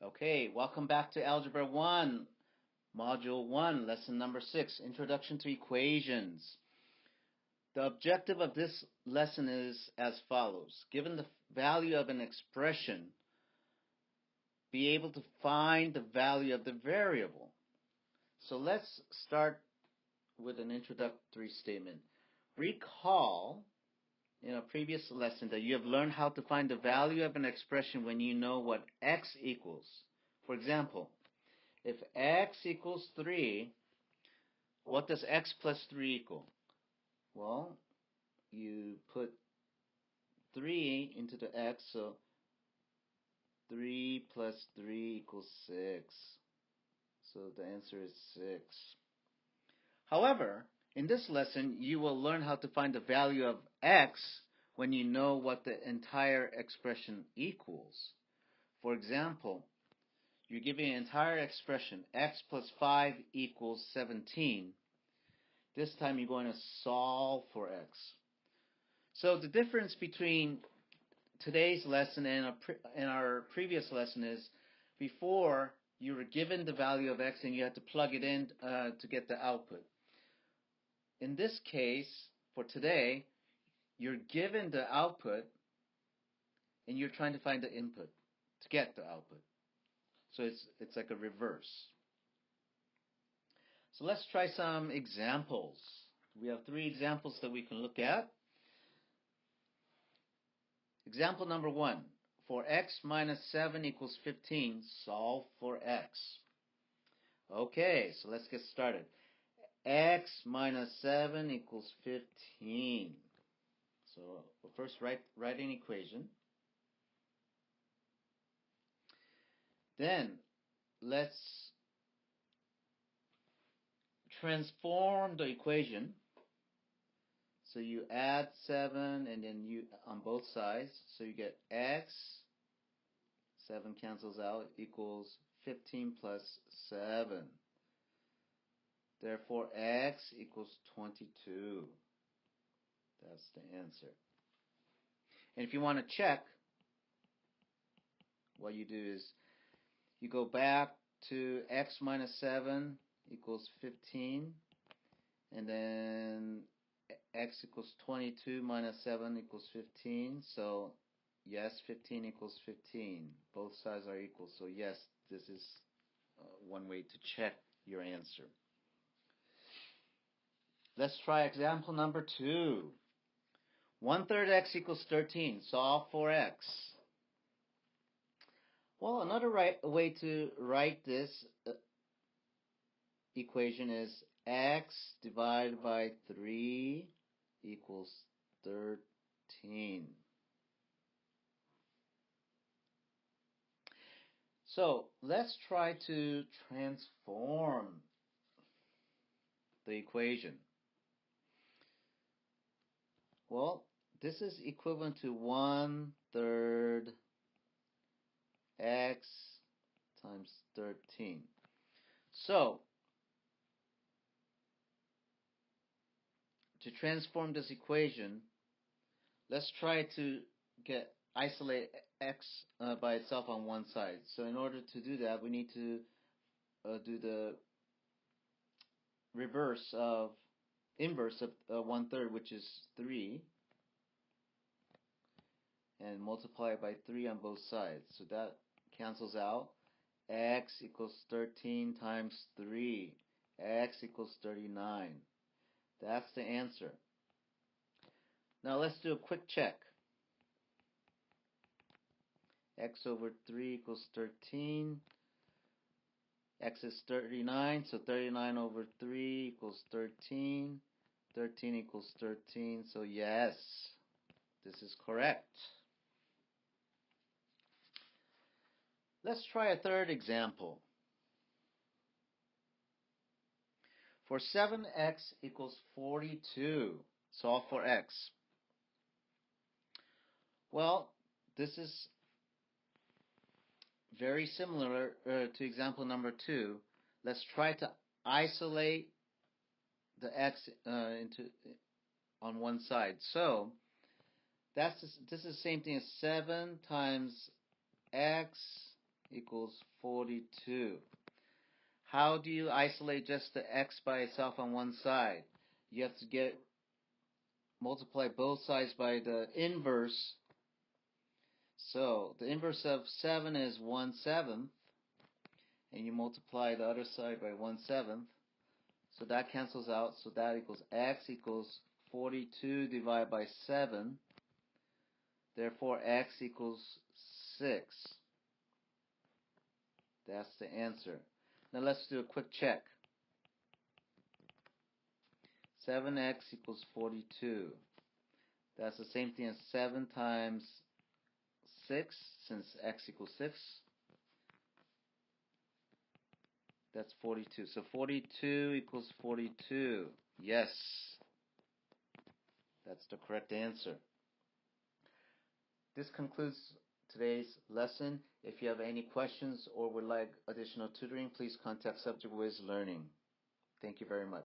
Okay, welcome back to Algebra 1, Module 1, Lesson number 6, Introduction to Equations. The objective of this lesson is as follows. Given the value of an expression, be able to find the value of the variable. So let's start with an introductory statement. Recall in a previous lesson that you have learned how to find the value of an expression when you know what x equals. For example, if x equals 3, what does x plus 3 equal? Well, you put 3 into the x, so 3 plus 3 equals 6. So the answer is 6. However, in this lesson, you will learn how to find the value of x when you know what the entire expression equals. For example, you're given an entire expression, x plus 5 equals 17. This time you're going to solve for x. So the difference between today's lesson and our previous lesson is before you were given the value of x and you had to plug it in to get the output. In this case, for today, you're given the output and you're trying to find the input to get the output. So it's like a reverse. So let's try some examples. We have 3 examples that we can look at. Example number 1. For x minus 7 equals 15, solve for x. Okay, so let's get started. X minus 7 equals 15. So we'll first write an equation. Then let's transform the equation. So you add 7 and then you on both sides. So you get x, 7 cancels out, equals 15 plus 7. Therefore, x equals 22. That's the answer. And if you want to check, what you do is you go back to x minus 7 equals 15, and then x equals 22 minus 7 equals 15. So yes, 15 equals 15. Both sides are equal. So yes, this is one way to check your answer. Let's try example number 2. 1/3 x equals 13. Solve for x. Well, another way to write this equation is x divided by 3 equals 13. So let's try to transform the equation. Well, this is equivalent to 1/3 x times 13. So to transform this equation, let's try to isolate x by itself on one side. So in order to do that, we need to do the inverse of 1/3, which is 3, and multiply it by 3 on both sides. So that cancels out. X equals 13 times 3. X equals 39. That's the answer. Now let's do a quick check. X over 3 equals 13. X is 39, so 39 over 3 equals 13. 13 equals 13, so yes, this is correct. Let's try a third example. For 7x equals 42, solve for x. Well, this is very similar to example number 2. Let's try to isolate the x on one side. So this is the same thing as 7 times x equals 42. How do you isolate just the x by itself on one side? You have to multiply both sides by the inverse. So the inverse of 7 is 1/7, and you multiply the other side by 1/7. So that cancels out, so that equals x equals 42 divided by 7. Therefore, x equals 6. That's the answer. Now let's do a quick check. 7x equals 42. That's the same thing as 7 times 6, since x equals 6. That's 42. So 42 equals 42. Yes. That's the correct answer. This concludes today's lesson. If you have any questions or would like additional tutoring, please contact Subject Whiz Learning. Thank you very much.